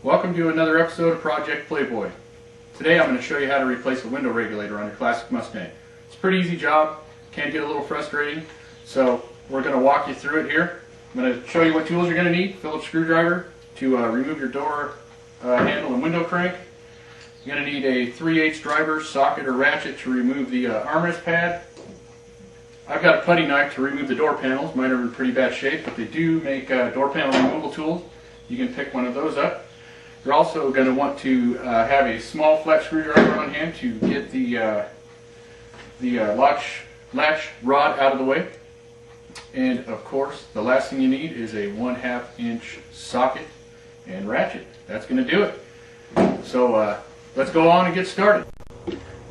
Welcome to another episode of Project Playboy. Today I'm going to show you how to replace a window regulator on your classic Mustang. It's a pretty easy job, can get a little frustrating, so we're going to walk you through it here. I'm going to show you what tools you're going to need. Phillips screwdriver to remove your door handle and window crank. You're going to need a 3/8 driver, socket, or ratchet to remove the armrest pad. I've got a putty knife to remove the door panels. Mine are in pretty bad shape, but they do make door panel removal tools. You can pick one of those up. You're also going to want to have a small flat screwdriver on hand to get the latch rod out of the way. And of course, the last thing you need is a 1/2 inch socket and ratchet. That's going to do it. So let's go on and get started.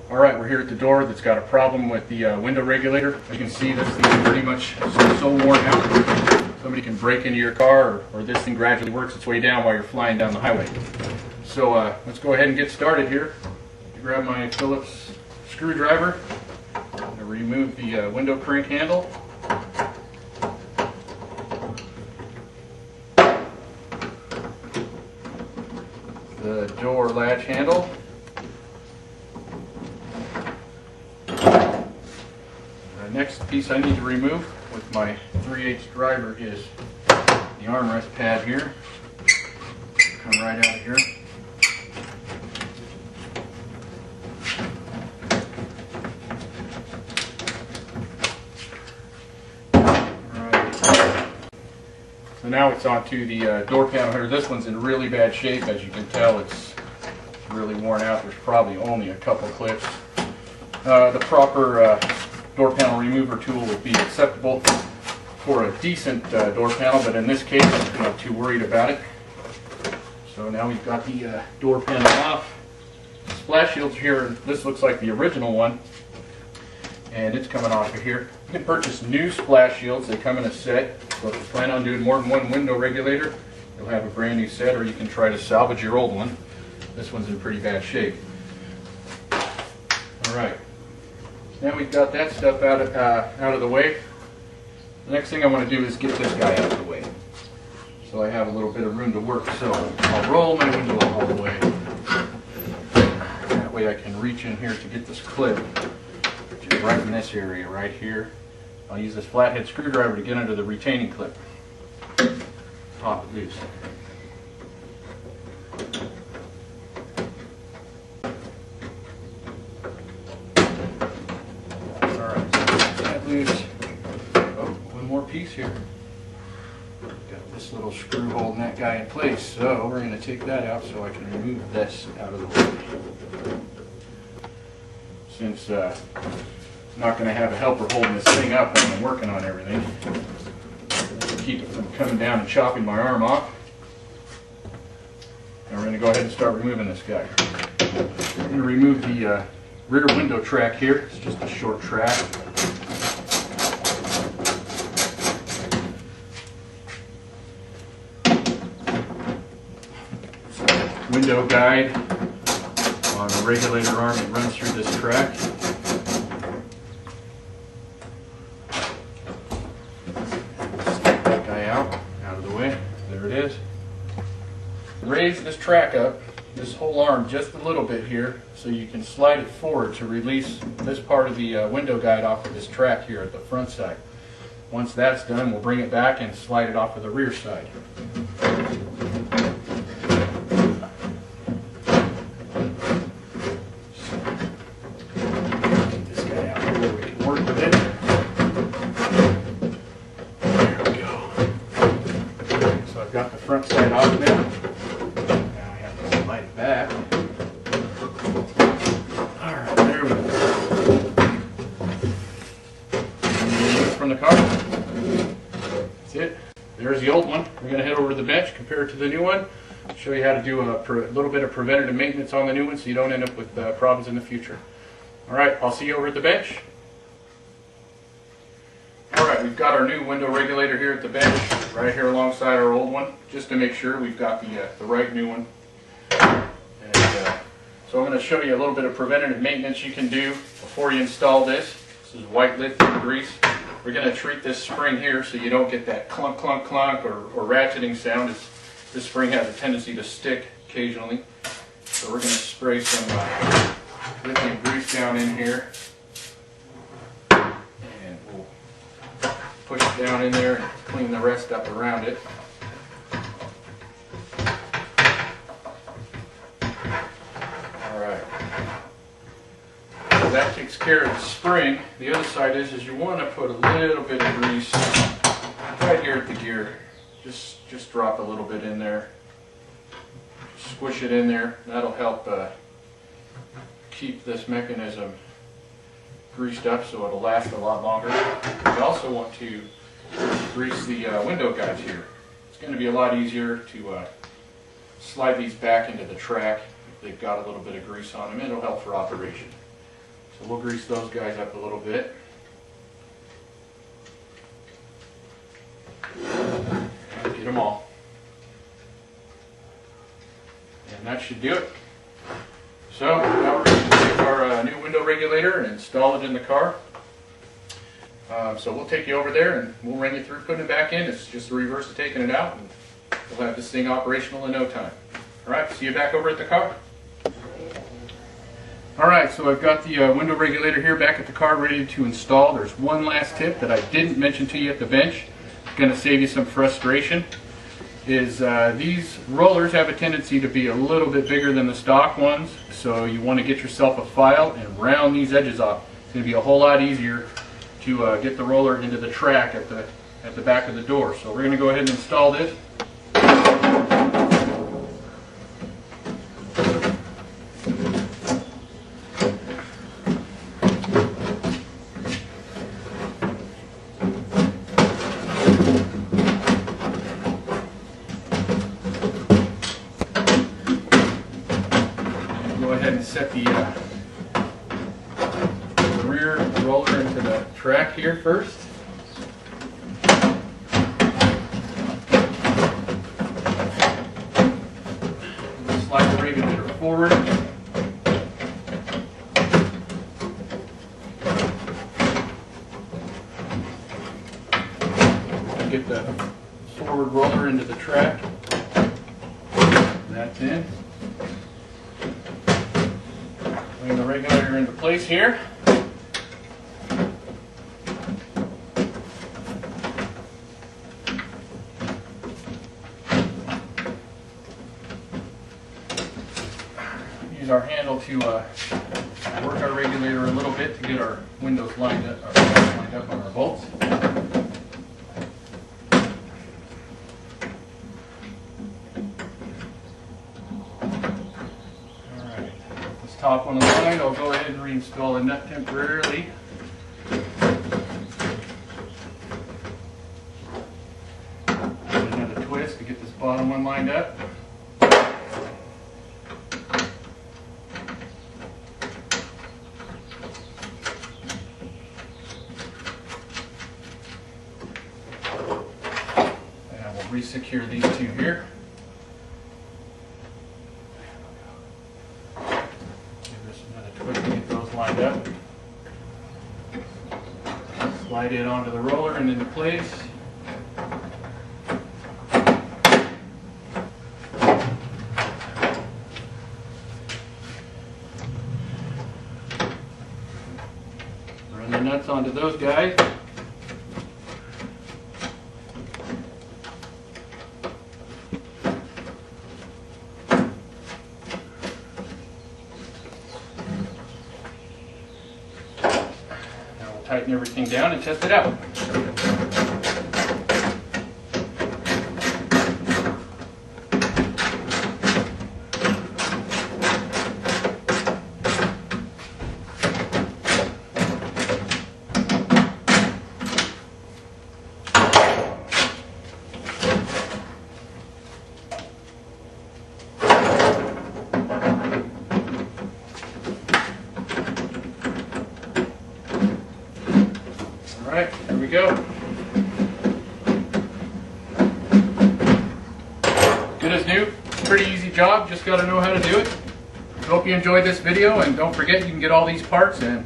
Alright, we're here at the door that's got a problem with the window regulator. You can see this thing is pretty much so worn out. Somebody can break into your car, or this thing gradually works its way down while you're flying down the highway. So let's go ahead and get started here. Grab my Phillips screwdriver and remove the window crank handle. The door latch handle. The next piece I need to remove with my 3/8 driver is the armrest pad here. Come right out here. Alright. So now it's onto the door panel here. This one's in really bad shape. As you can tell, it's really worn out. There's probably only a couple clips. The proper door panel remover tool would be acceptable for a decent door panel, but in this case I'm not too worried about it. So now we've got the door panel off. Splash shields here, this looks like the original one, and it's coming off of here. You can purchase new splash shields, they come in a set, so if you plan on doing more than one window regulator, you'll have a brand new set, or you can try to salvage your old one. This one's in pretty bad shape. Alright. Now we've got that stuff out of the way. The next thing I want to do is get this guy out of the way, so I have a little bit of room to work. So I'll roll my window all the way. That way I can reach in here to get this clip, which is right in this area right here. I'll use this flathead screwdriver to get under the retaining clip. Pop it loose. Loose. Oh, one more piece here. Got this little screw holding that guy in place, so we're going to take that out so I can remove this out of the way. Since I'm not going to have a helper holding this thing up when I'm working on everything, to keep it from coming down and chopping my arm off. And we're going to go ahead and start removing this guy. We're going to remove the rear window track here. It's just a short track. Window guide on a regulator arm that runs through this track. Stick that guy out of the way. There it is. Raise this track up, this whole arm, just a little bit here, so you can slide it forward to release this part of the window guide off of this track here at the front side. Once that's done, we'll bring it back and slide it off of the rear side. Got the front side off now. Now I have to slide it back. Alright, there we go. From the car. That's it. There's the old one. We're going to head over to the bench, compare it to the new one. Show you how to do a little bit of preventative maintenance on the new one so you don't end up with problems in the future. Alright, I'll see you over at the bench. Alright, we've got our new window regulator here at the bench, right here alongside our old one, just to make sure we've got the right new one. And, so I'm going to show you a little bit of preventative maintenance you can do before you install this. This is white lithium grease. We're going to treat this spring here so you don't get that clunk, clunk, clunk or ratcheting sound. This spring has a tendency to stick occasionally. So we're going to spray some lithium grease down in here. And we'll push it down in there and clean the rest up around it. Alright. So that takes care of the spring. The other side is you want to put a little bit of grease right here at the gear. Just drop a little bit in there. Squish it in there. That'll help keep this mechanism greased up so it'll last a lot longer. We also want to grease the window guides here. It's going to be a lot easier to slide these back into the track if they've got a little bit of grease on them. It'll help for operation. So we'll grease those guys up a little bit. Get them all. And that should do it. So now we're going to take our new window regulator and install it in the car. So we'll take you over there and we'll run you through putting it back in. It's just the reverse of taking it out, and we'll have this thing operational in no time. Alright, see you back over at the car. Alright, so I've got the window regulator here back at the car ready to install. There's one last tip that I didn't mention to you at the bench. It's going to save you some frustration. Is these rollers have a tendency to be a little bit bigger than the stock ones, so you want to get yourself a file and round these edges off. It's going to be a whole lot easier to get the roller into the track at the back of the door. So we're going to go ahead and install this. Go ahead and set the rear roller into the track here first. Slide the regulator forward. Get the forward roller into the track. That's in. Bring the regulator into place here. Use our handle to work our regulator a little bit to get our windows lined up on our bolts. Top one aligned, I'll go ahead and reinstall the nut temporarily. Another twist to get this bottom one lined up. And we'll re-secure these two here. Lined up. Slide it onto the roller and into place. Run the nuts onto those guys. Tighten everything down and test it out. Alright, there we go. Good as new. Pretty easy job, just got to know how to do it. Hope you enjoyed this video, and don't forget you can get all these parts and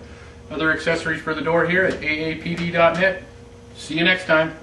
other accessories for the door here at aapd.net. See you next time.